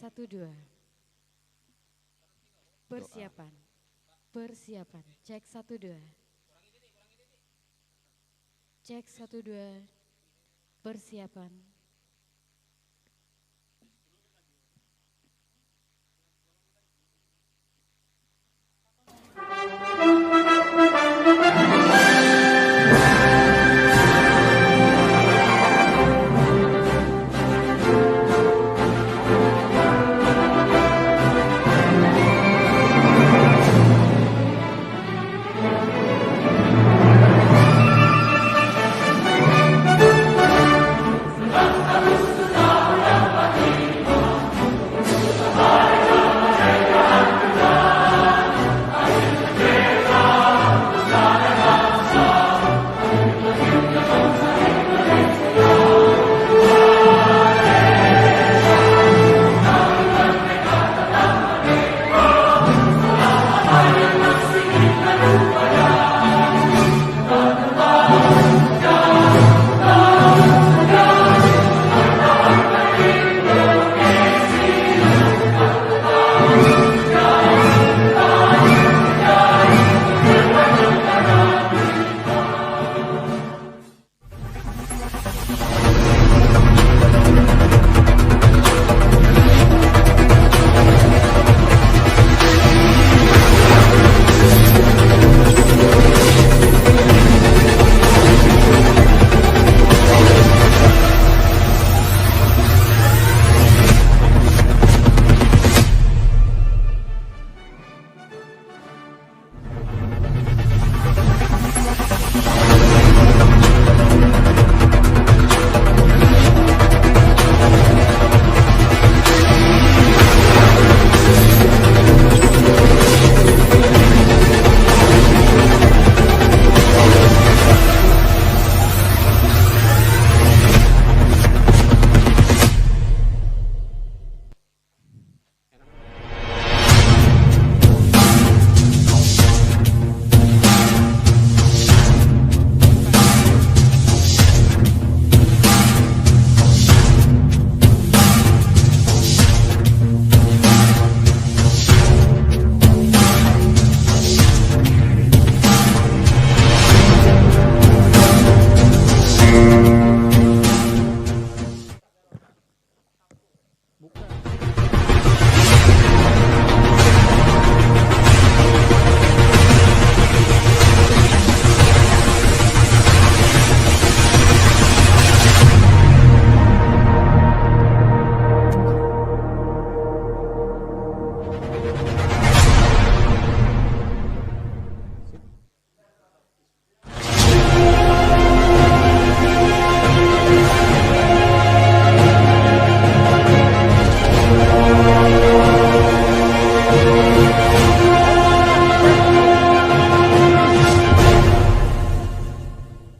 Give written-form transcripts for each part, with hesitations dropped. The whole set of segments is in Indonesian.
satu dua. Persiapan. Persiapan. Cek satu dua. Cek satu dua. Persiapan.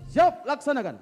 Siap, laksanakan.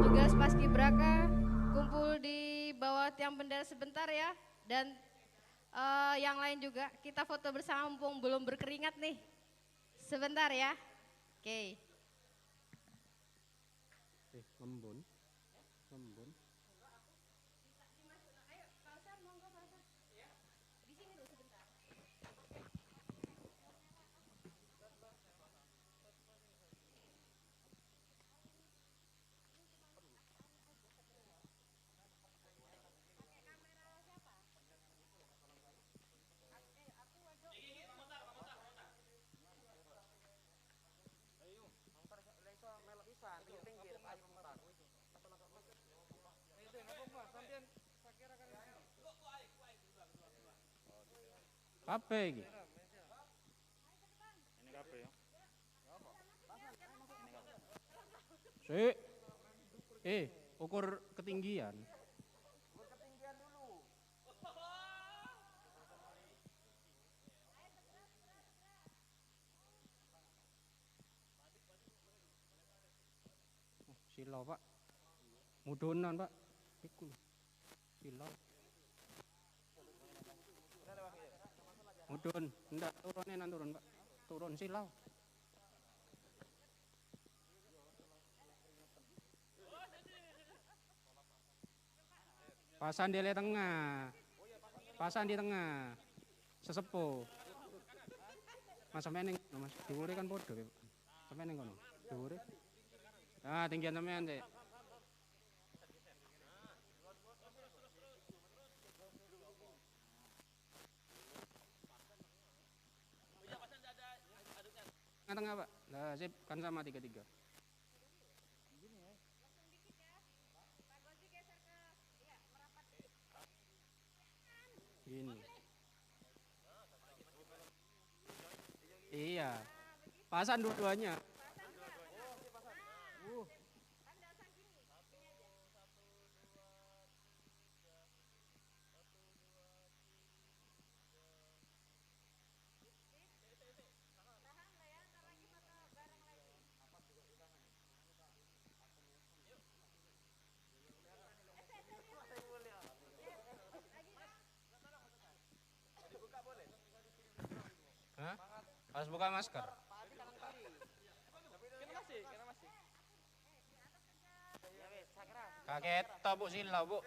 Petugas Paskibraka kumpul di bawah tiang bendera sebentar ya. Dan yang lain juga kita foto bersama mumpung belum berkeringat nih. Sebentar ya. Oke. Membun. Membun. Kabeh iki. Ini kabeh ya. Sik. Ukur ketinggian. Silau, Pak. Mudonan, Pak. Iku. Silau. Mudun, ndak turunin turun, Pak. Turun silau. Pasan di tengah. Pasan di tengah. Sesepuh. Mas sampean ning Mas dhuwure kan padha, Pak. Sampean ning kono. Dhuwure. Ah, tinggian sampean, Cek. Tengah, Pak. Lah, sip, kan sama 33. Ini. Iya. Pasan dua-duanya. Hah? Harus buka masker. Kaget Bu silau, Bu.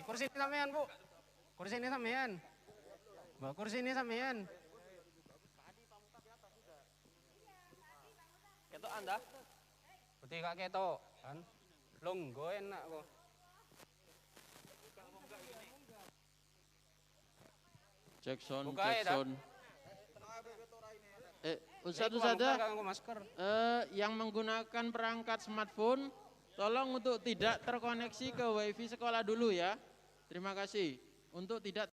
Kursi ini sampean, Bu. Kursi ini sampean. Mbak, kursi ini sampean. Ketok Anda? Putih kak ketok, kan. Longgo enak kok. Jackson, Buka ya, Jackson. Yang menggunakan perangkat smartphone, tolong untuk tidak terkoneksi ke WiFi sekolah dulu ya. Terima kasih. Untuk tidak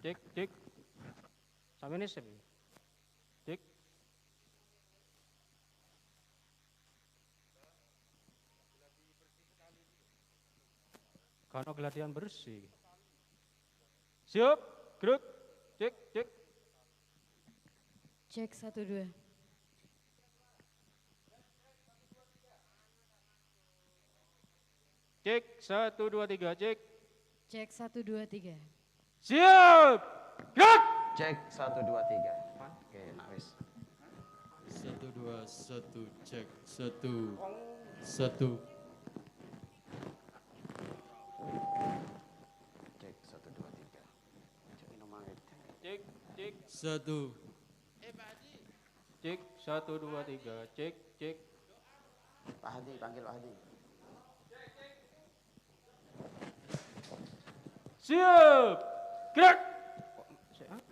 Dik. Sampe ini sip. Dik. Karena geladian bersih. Siap, gerak. Cek. Cek 1 2. Cek 1 2 3, cek. Cek 1 2 3. Siap, gerak. Cek 1 2 3. Oke, nak wis. 1 2 1 cek 1 1. Cek 1. Cek 1 2 3. Cek cek. Pak Hadi, panggil Pak Hadi. Siap. Gerak. Pak.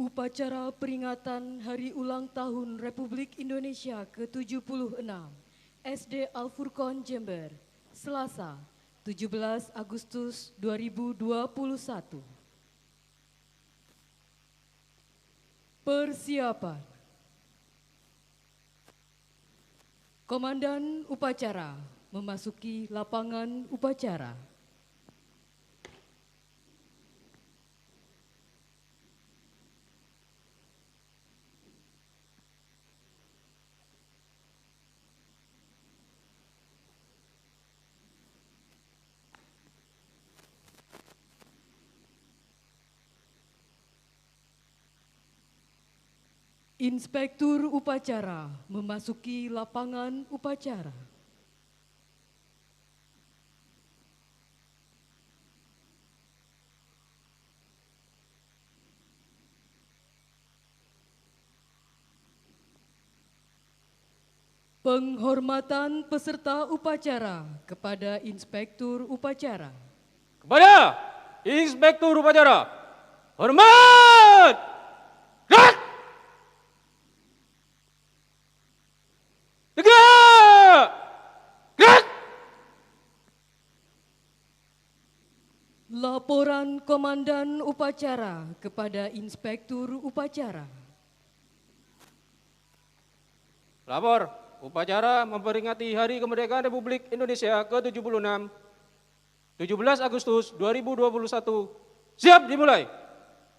Upacara peringatan Hari Ulang Tahun Republik Indonesia ke-76 SD Al-Furqon Jember, Selasa, 17 Agustus 2021. Persiapan. Komandan upacara memasuki lapangan upacara. Inspektur upacara memasuki lapangan upacara. Penghormatan peserta upacara kepada Inspektur upacara. Kepada Inspektur upacara. Hormat. Gerak. Tegak. Gerak. Laporan Komandan upacara kepada Inspektur upacara. Lapor. Upacara memperingati Hari Kemerdekaan Republik Indonesia ke-76, 17 Agustus 2021. Siap dimulai.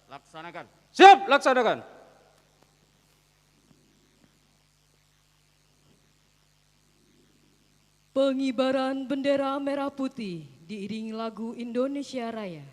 Laksanakan. Siap laksanakan. Pengibaran bendera merah putih diiringi lagu Indonesia Raya.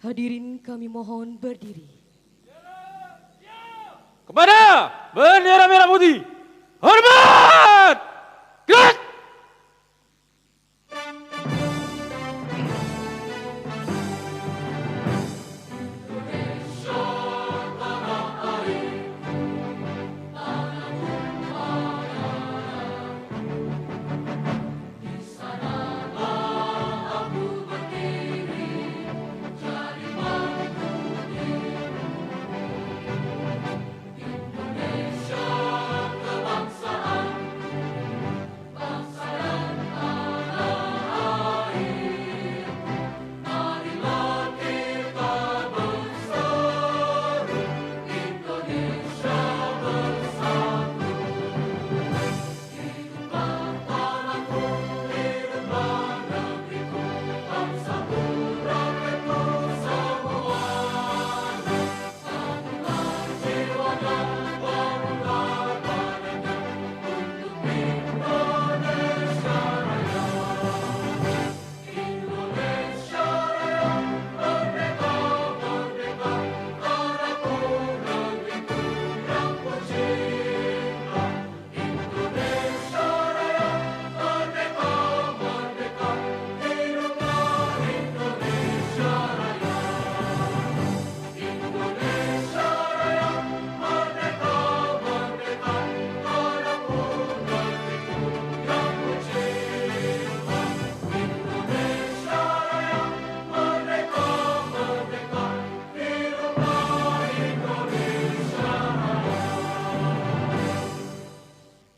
Hadirin kami mohon berdiri. Kepada bendera merah putih, hormat! Gerak!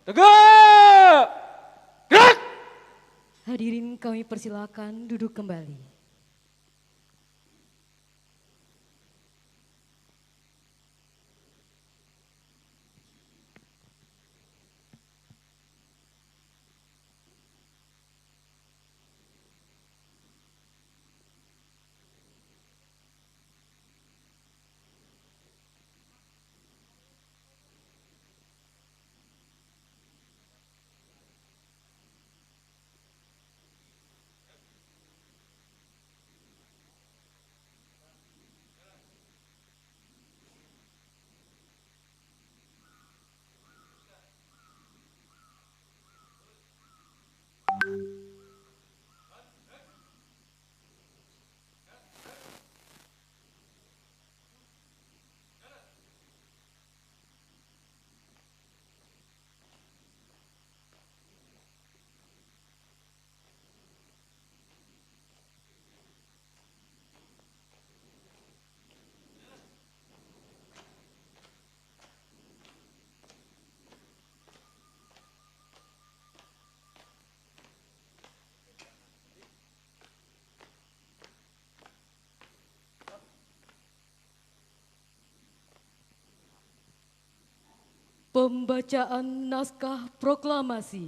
Tegak! Gerak! Hadirin kami persilakan duduk kembali. Pembacaan naskah proklamasi.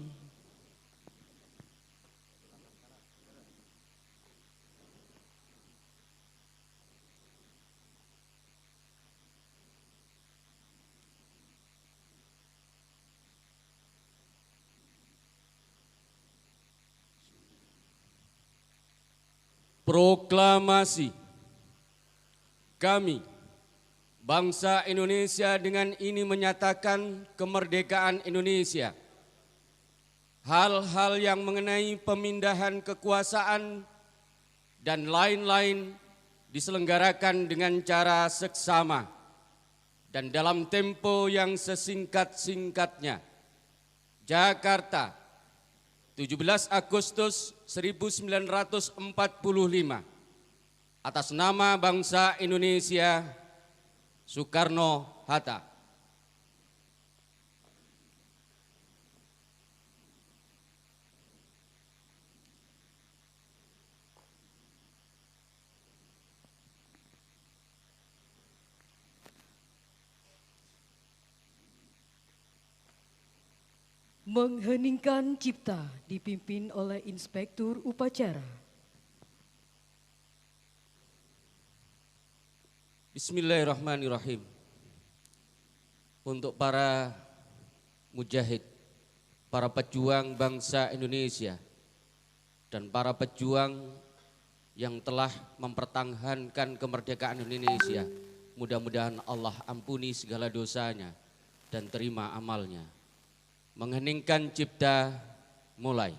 Proklamasi. Kami, bangsa Indonesia, dengan ini menyatakan kemerdekaan Indonesia. Hal-hal yang mengenai pemindahan kekuasaan dan lain-lain diselenggarakan dengan cara seksama dan dalam tempo yang sesingkat-singkatnya. Jakarta, 17 Agustus 1945. Atas nama bangsa Indonesia, Soekarno-Hatta. Mengheningkan cipta dipimpin oleh Inspektur Upacara. Bismillahirrahmanirrahim. Untuk para mujahid, para pejuang bangsa Indonesia, dan para pejuang yang telah mempertahankan kemerdekaan Indonesia. Mudah-mudahan Allah ampuni segala dosanya dan terima amalnya. Mengheningkan cipta, mulai.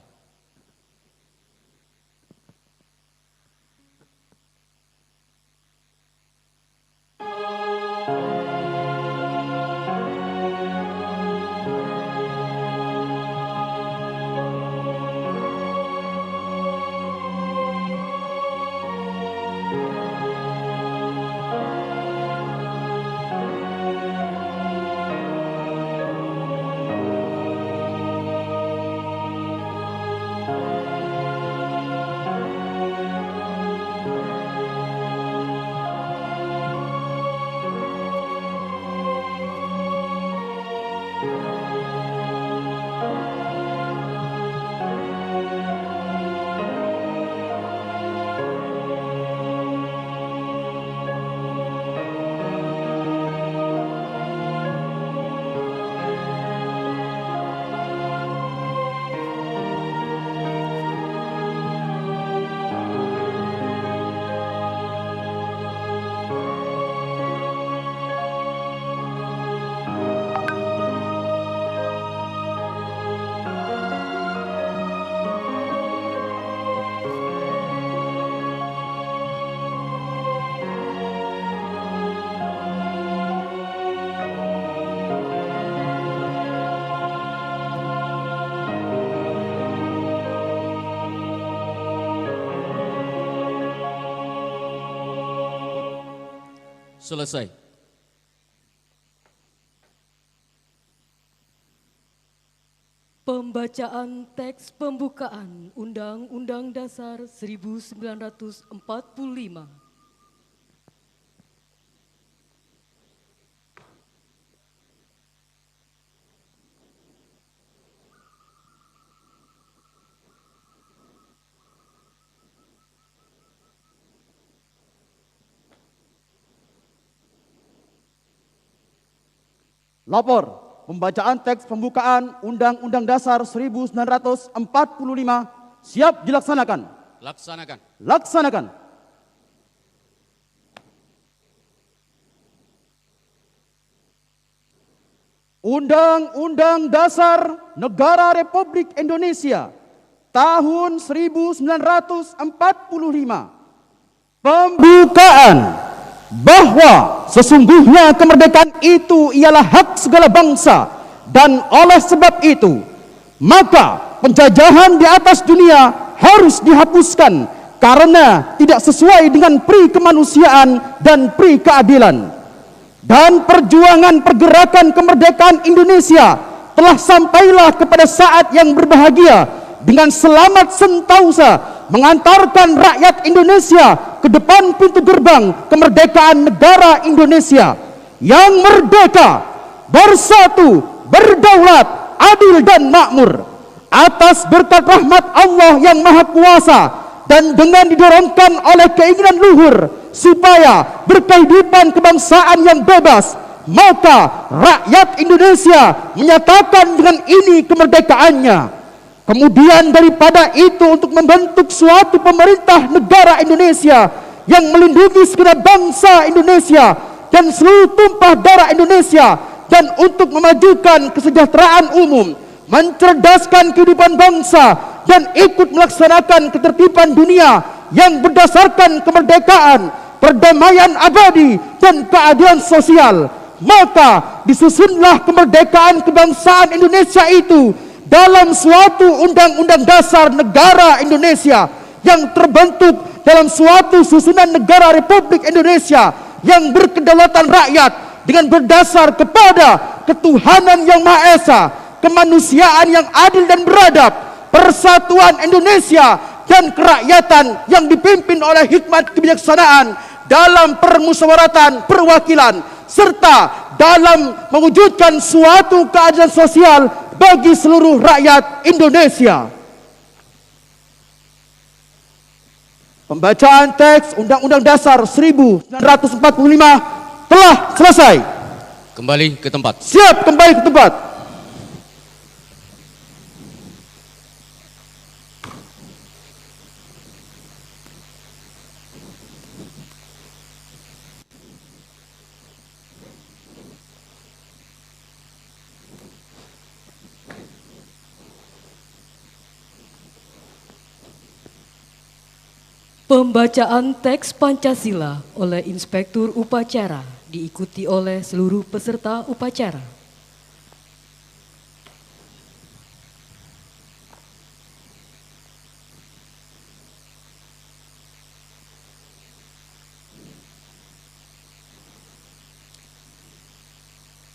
Selesai. Pembacaan teks pembukaan Undang-Undang Dasar 1945. Lapor, pembacaan teks pembukaan Undang-Undang Dasar 1945 siap dilaksanakan. Laksanakan. Laksanakan. Undang-Undang Dasar Negara Republik Indonesia tahun 1945. Pembukaan. Bahwa sesungguhnya kemerdekaan itu ialah hak segala bangsa, dan oleh sebab itu maka penjajahan di atas dunia harus dihapuskan karena tidak sesuai dengan pri kemanusiaan dan pri keadilan. Dan perjuangan pergerakan kemerdekaan Indonesia telah sampailah kepada saat yang berbahagia dengan selamat sentausa mengantarkan rakyat Indonesia ke depan pintu gerbang kemerdekaan negara Indonesia yang merdeka, bersatu, berdaulat, adil dan makmur atas berkat rahmat Allah yang Maha Kuasa, dan dengan didorongkan oleh keinginan luhur supaya berkehidupan kebangsaan yang bebas, maka rakyat Indonesia menyatakan dengan ini kemerdekaannya. Kemudian daripada itu, untuk membentuk suatu pemerintah negara Indonesia yang melindungi segenap bangsa Indonesia dan seluruh tumpah darah Indonesia, dan untuk memajukan kesejahteraan umum, mencerdaskan kehidupan bangsa, dan ikut melaksanakan ketertiban dunia yang berdasarkan kemerdekaan, perdamaian abadi, dan keadilan sosial, maka disusunlah kemerdekaan kebangsaan Indonesia itu dalam suatu undang-undang dasar negara Indonesia yang terbentuk dalam suatu susunan negara Republik Indonesia yang berkedaulatan rakyat dengan berdasar kepada ketuhanan yang Maha Esa, kemanusiaan yang adil dan beradab, persatuan Indonesia, dan kerakyatan yang dipimpin oleh hikmat kebijaksanaan dalam permusyawaratan perwakilan, serta dalam mewujudkan suatu keadilan sosial bagi seluruh rakyat Indonesia. Pembacaan teks Undang-Undang Dasar 1945 telah selesai. Kembali ke tempat. Siap kembali ke tempat. Pembacaan teks Pancasila oleh Inspektur Upacara diikuti oleh seluruh peserta upacara.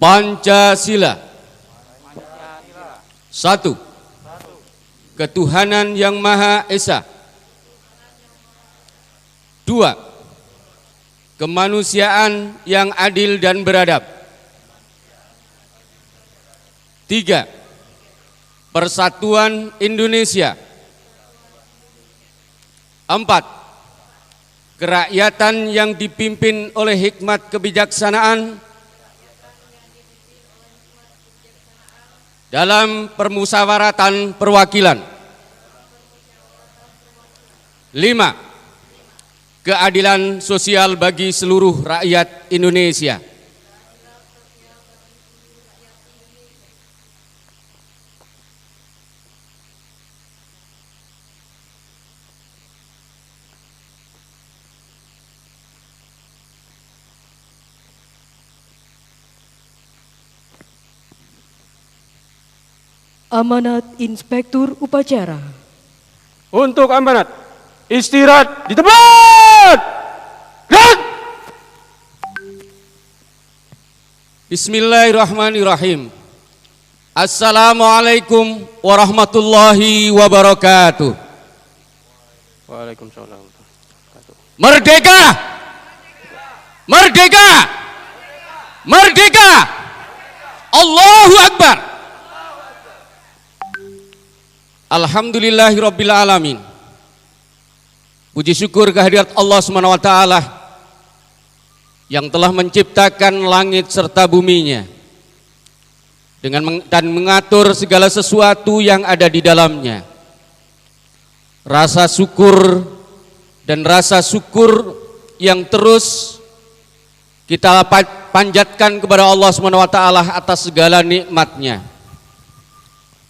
Pancasila. Satu, ketuhanan yang Maha Esa. Dua, kemanusiaan yang adil dan beradab. Tiga, persatuan Indonesia. Empat, kerakyatan yang dipimpin oleh hikmat kebijaksanaan dalam permusyawaratan perwakilan. 5. Keadilan sosial bagi seluruh rakyat Indonesia. Amanat Inspektur Upacara. Untuk amanat, istirahat di tempat. Gerak! Bismillahirrahmanirrahim. Assalamualaikum warahmatullahi wabarakatuh. Waalaikumsalam. Merdeka! Merdeka! Merdeka! Allahu Akbar! Alhamdulillahirabbil alamin. Puji syukur kehadirat Allah SWT yang telah menciptakan langit serta buminya dan mengatur segala sesuatu yang ada di dalamnya. Rasa syukur dan rasa syukur yang terus kita panjatkan kepada Allah SWT atas segala nikmatnya.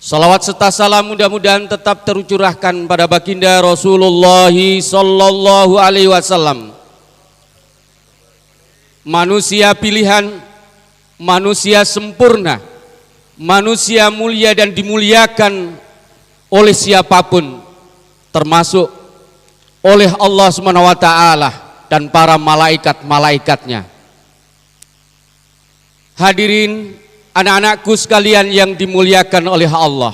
Salawat serta salam mudah-mudahan tetap tercurahkan pada baginda Rasulullah sallallahu alaihi wasallam. Manusia pilihan, manusia sempurna, manusia mulia dan dimuliakan oleh siapapun, termasuk oleh Allah SWT dan para malaikat-malaikatnya. Hadirin anak-anakku sekalian yang dimuliakan oleh Allah,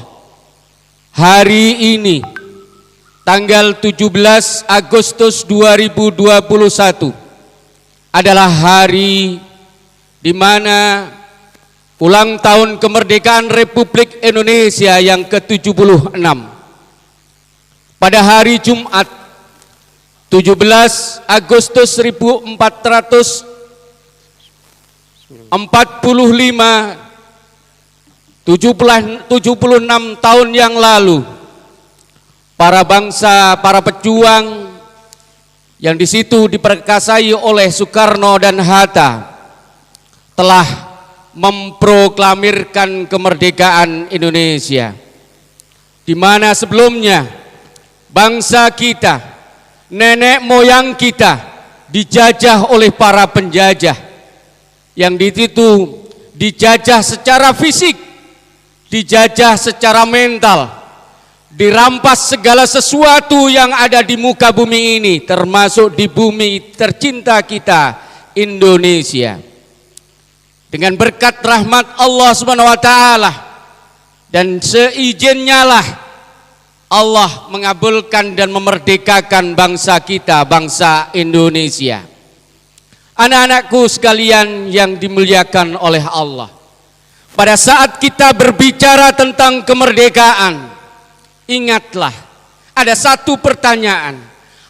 hari ini tanggal 17 Agustus 2021 adalah hari di mana ulang tahun kemerdekaan Republik Indonesia yang ke-76. Pada hari Jumat 17 Agustus 1445 76 tahun yang lalu, para bangsa, para pejuang yang di situ diperkasai oleh Soekarno dan Hatta telah memproklamirkan kemerdekaan Indonesia, di mana sebelumnya bangsa kita, nenek moyang kita dijajah oleh para penjajah, yang di situ dijajah secara fisik, dijajah secara mental, dirampas segala sesuatu yang ada di muka bumi ini, termasuk di bumi tercinta kita, Indonesia. Dengan berkat rahmat Allah SWT dan seizinnya lah Allah mengabulkan dan memerdekakan bangsa kita, bangsa Indonesia. Anak-anakku sekalian yang dimuliakan oleh Allah, pada saat kita berbicara tentang kemerdekaan, ingatlah ada satu pertanyaan.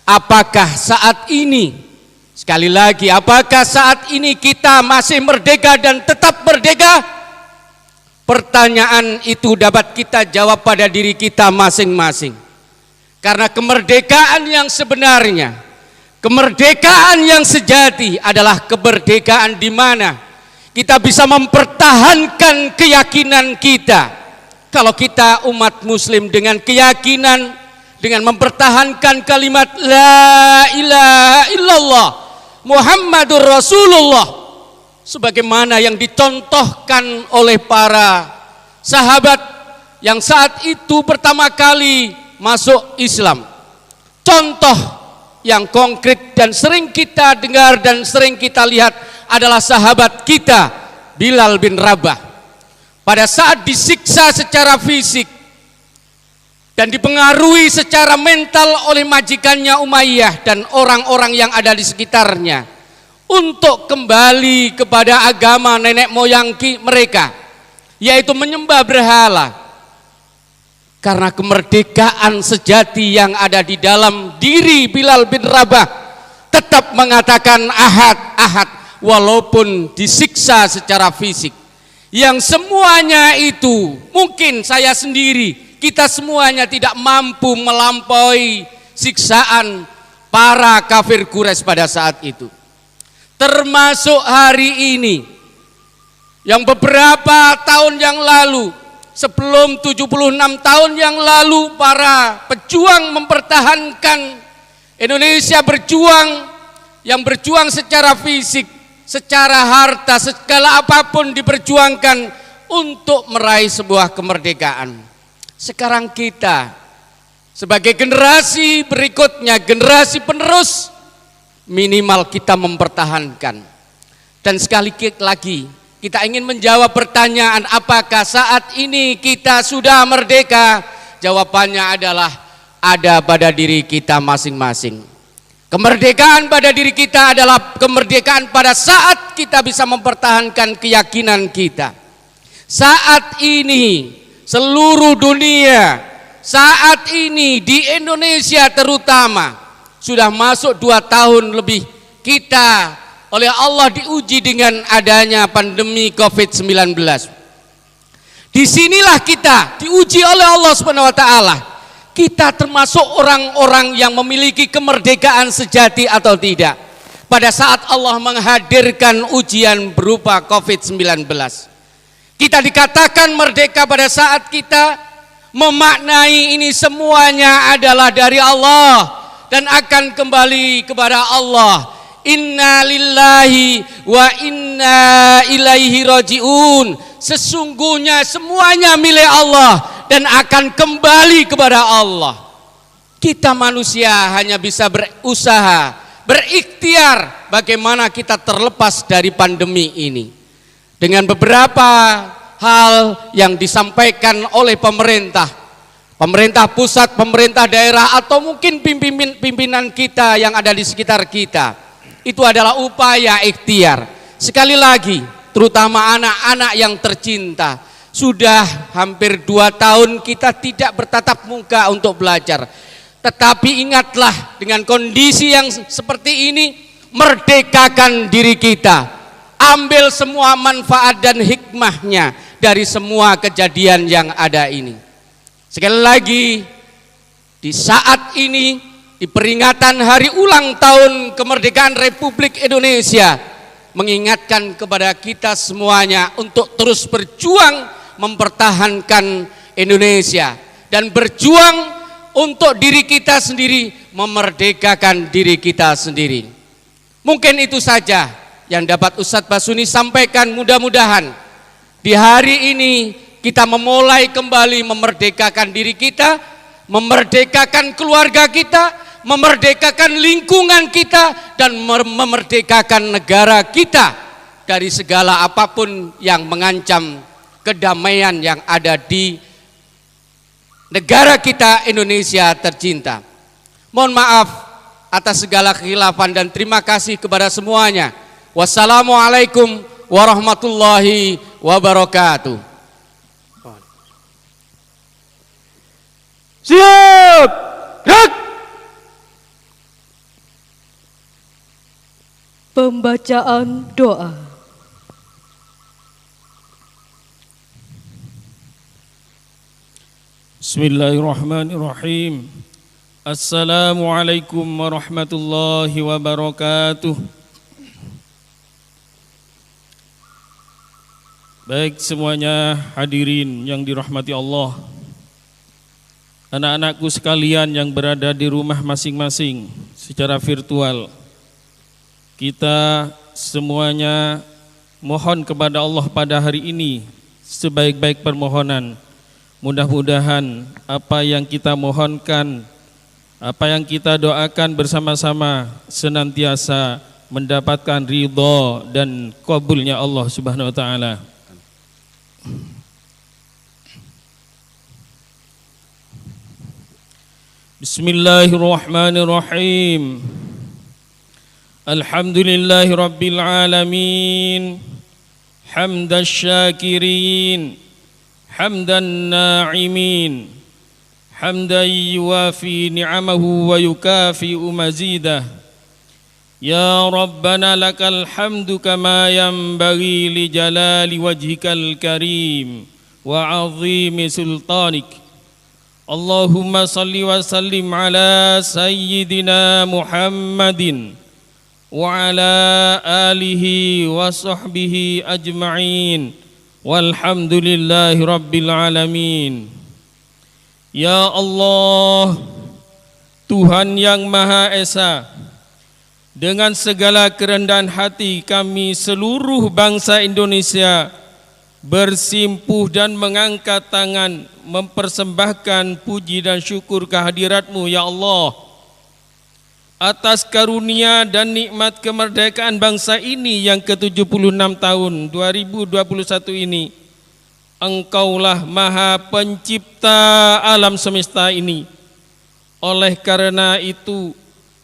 Apakah saat ini, sekali lagi, apakah saat ini kita masih merdeka dan tetap merdeka? Pertanyaan itu dapat kita jawab pada diri kita masing-masing. Karena kemerdekaan yang sebenarnya, kemerdekaan yang sejati adalah kemerdekaan di mana kita bisa mempertahankan keyakinan kita. Kalau kita umat muslim dengan keyakinan dengan mempertahankan kalimat la ilaha illallah Muhammadur Rasulullah sebagaimana yang dicontohkan oleh para sahabat yang saat itu pertama kali masuk Islam. Contoh yang konkret dan sering kita dengar dan sering kita lihat adalah sahabat kita Bilal bin Rabah. Pada saat disiksa secara fisik dan dipengaruhi secara mental oleh majikannya Umayyah dan orang-orang yang ada di sekitarnya untuk kembali kepada agama nenek moyang mereka, yaitu menyembah berhala. Karena kemerdekaan sejati yang ada di dalam diri Bilal bin Rabah tetap mengatakan ahad, ahad, walaupun disiksa secara fisik. Yang semuanya itu mungkin saya sendiri, kita semuanya tidak mampu melampaui siksaan para kafir Quraisy pada saat itu. Termasuk hari ini yang beberapa tahun yang lalu, sebelum 76 tahun yang lalu, para pejuang mempertahankan Indonesia yang berjuang secara fisik, secara harta, segala apapun diperjuangkan untuk meraih sebuah kemerdekaan. Sekarang kita sebagai generasi berikutnya, generasi penerus, minimal kita mempertahankan. Dan sekali lagi kita ingin menjawab pertanyaan, apakah saat ini kita sudah merdeka? Jawabannya adalah ada pada diri kita masing-masing. Kemerdekaan pada diri kita adalah kemerdekaan pada saat kita bisa mempertahankan keyakinan kita. Saat ini seluruh dunia, saat ini di Indonesia terutama, sudah masuk 2 tahun lebih kita oleh Allah diuji dengan adanya pandemi COVID-19. Disinilah kita diuji oleh Allah Subhanahu wa Ta'ala. Kita termasuk orang-orang yang memiliki kemerdekaan sejati atau tidak pada saat Allah menghadirkan ujian berupa COVID-19. Kita dikatakan merdeka pada saat kita memaknai ini semuanya adalah dari Allah dan akan kembali kepada Allah. Inna lillahi wa inna ilaihi rajiun. Sesungguhnya semuanya milik Allah dan akan kembali kepada Allah. Kita manusia hanya bisa berusaha, berikhtiar bagaimana kita terlepas dari pandemi ini. Dengan beberapa hal yang disampaikan oleh pemerintah pusat, pemerintah daerah, atau mungkin pimpinan kita yang ada di sekitar kita. Itu adalah upaya ikhtiar. Sekali lagi, terutama anak-anak yang tercinta, sudah hampir 2 tahun kita tidak bertatap muka untuk belajar. Tetapi ingatlah, dengan kondisi yang seperti ini, merdekakan diri kita. Ambil semua manfaat dan hikmahnya dari semua kejadian yang ada ini. Sekali lagi, di saat ini, di peringatan hari ulang tahun kemerdekaan Republik Indonesia, mengingatkan kepada kita semuanya untuk terus berjuang mempertahankan Indonesia dan berjuang untuk diri kita sendiri, memerdekakan diri kita sendiri. Mungkin itu saja yang dapat Ustadz Basuni sampaikan. Mudah-mudahan di hari ini kita memulai kembali memerdekakan diri kita, memerdekakan keluarga kita, memerdekakan lingkungan kita, dan memerdekakan negara kita dari segala apapun yang mengancam kedamaian yang ada di negara kita Indonesia tercinta. Mohon maaf atas segala kekhilafan dan terima kasih kepada semuanya. Wassalamualaikum warahmatullahi wabarakatuh. Siap, gerak. Pembacaan doa. Bismillahirrahmanirrahim. Assalamualaikum warahmatullahi wabarakatuh. Baik semuanya hadirin yang dirahmati Allah. anak-anakku sekalian yang berada di rumah masing-masing secara virtual. Kita semuanya mohon kepada Allah pada hari ini sebaik-baik permohonan. Mudah-mudahan apa yang kita mohonkan, apa yang kita doakan bersama-sama senantiasa mendapatkan ridha dan qabulnya Allah Subhanahu wa taala. Bismillahirrahmanirrahim. Alhamdulillahi rabbil alamin. Hamdasy syakirin. Hamdan na'imin, hamdan yuwafi ni'amahu wa yukafi'u mazidah. Ya Rabbana lakal hamdu kama yanbaghi li jalali wajhikal karim wa 'azimi sultanik. Allahumma salli wa sallim ala sayyidina Muhammadin wa ala alihi wa sahbihi ajma'in. Walhamdulillahi rabbil alamin. Ya Allah, Tuhan yang Maha Esa, dengan segala kerendahan hati kami seluruh bangsa Indonesia bersimpuh dan mengangkat tangan mempersembahkan puji dan syukur kehadirat-Mu ya Allah, atas karunia dan nikmat kemerdekaan bangsa ini yang ke-76 tahun 2021 ini. Engkaulah Maha Pencipta alam semesta ini. Oleh karena itu,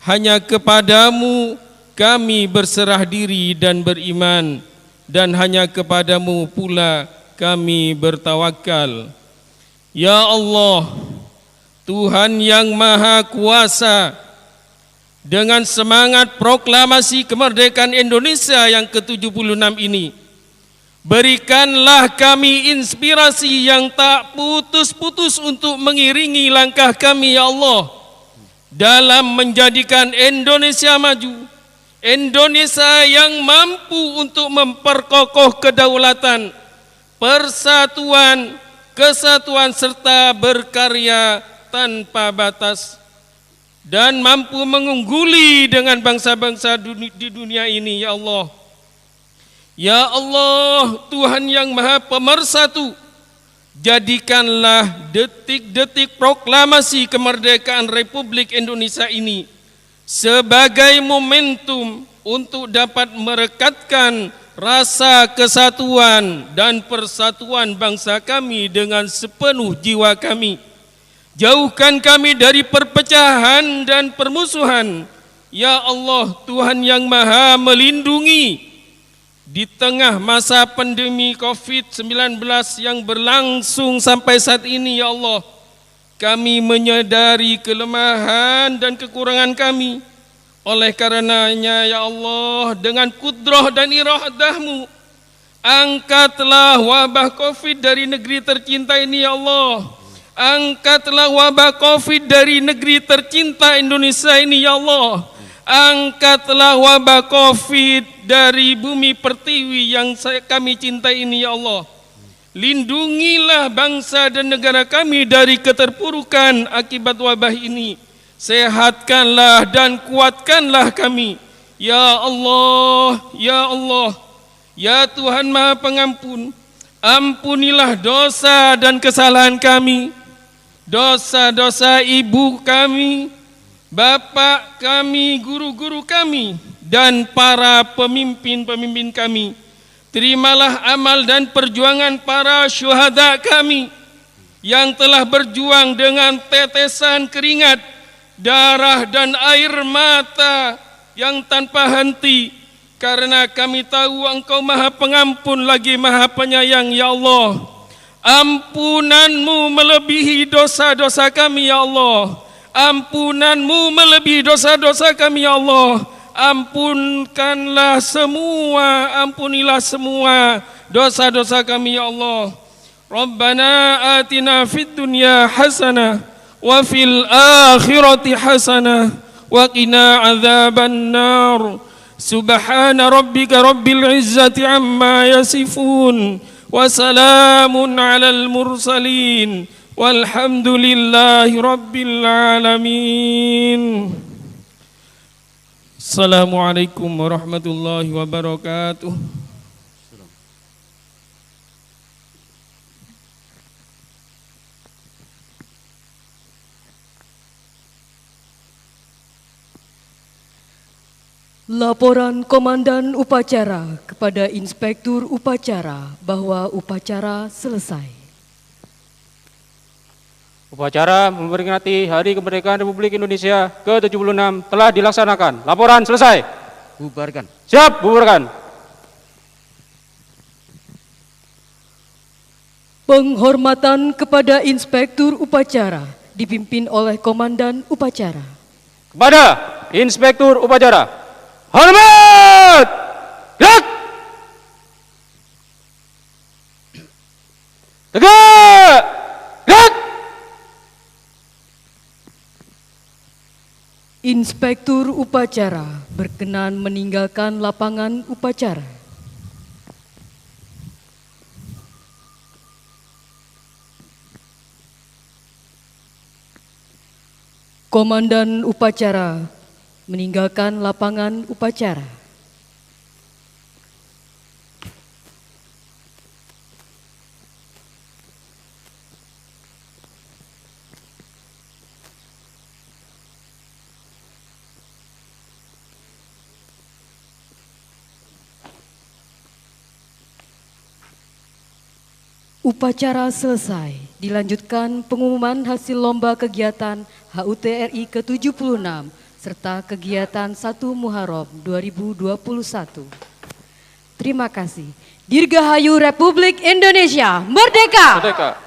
hanya kepadamu kami berserah diri dan beriman, dan hanya kepadamu pula kami bertawakal. Ya Allah, Tuhan yang Maha Kuasa, dengan semangat proklamasi kemerdekaan Indonesia yang ke-76 ini, berikanlah kami inspirasi yang tak putus-putus untuk mengiringi langkah kami ya Allah, dalam menjadikan Indonesia maju, Indonesia yang mampu untuk memperkokoh kedaulatan, persatuan, kesatuan serta berkarya tanpa batas, dan mampu mengungguli dengan bangsa-bangsa di dunia ini ya Allah. Ya Allah, Tuhan yang Maha Pemersatu, jadikanlah detik-detik proklamasi kemerdekaan Republik Indonesia ini sebagai momentum untuk dapat merekatkan rasa kesatuan dan persatuan bangsa kami dengan sepenuh jiwa kami. Jauhkan kami dari perpecahan dan permusuhan. Ya Allah, Tuhan yang Maha Melindungi, di tengah masa pandemi COVID-19 yang berlangsung sampai saat ini ya Allah, kami menyadari kelemahan dan kekurangan kami. Oleh karenanya ya Allah, dengan kudrah dan iradah-Mu, angkatlah wabah COVID dari negeri tercinta ini ya Allah. Angkatlah wabah COVID dari negeri tercinta Indonesia ini ya Allah. Angkatlah wabah COVID dari bumi pertiwi yang kami cintai ini ya Allah. Lindungilah bangsa dan negara kami dari keterpurukan akibat wabah ini. Sehatkanlah dan kuatkanlah kami. Ya Allah, ya Allah, ya Tuhan Maha Pengampun, ampunilah dosa dan kesalahan kami, dosa-dosa ibu kami, bapak kami, guru-guru kami, dan para pemimpin-pemimpin kami. Terimalah amal dan perjuangan para syuhada kami yang telah berjuang dengan tetesan keringat, darah dan air mata yang tanpa henti, karena kami tahu Engkau Maha Pengampun lagi Maha Penyayang ya Allah. Ampunan-Mu melebihi dosa-dosa kami ya Allah. Ampunan-Mu melebihi dosa-dosa kami ya Allah. Ampunkanlah semua, ampunilah semua dosa-dosa kami ya Allah. Rabbana atina fid dunya hasanah wa fil akhirati hasanah wa qina adzaban nar. Subhana rabbika rabbil izzati amma yasifun wa salamun alal mursalin Walhamdulillahi Rabbil Alamin. Assalamualaikum warahmatullahi wabarakatuh. Laporan Komandan Upacara kepada Inspektur Upacara bahwa upacara selesai. Upacara memperingati Hari Kemerdekaan Republik Indonesia ke-76 telah dilaksanakan. Laporan selesai. Bubarkan. Siap, bubarkan. Penghormatan kepada Inspektur Upacara dipimpin oleh Komandan Upacara. Kepada Inspektur Upacara. Hormat! Gerak! Tegak! Gerak! Inspektur Upacara berkenan meninggalkan lapangan upacara. Komandan Upacara meninggalkan lapangan upacara. Upacara selesai, dilanjutkan pengumuman hasil lomba kegiatan HUT RI ke-76 serta kegiatan 1 Muharram 2021. Terima kasih. Dirgahayu Republik Indonesia Merdeka! Merdeka!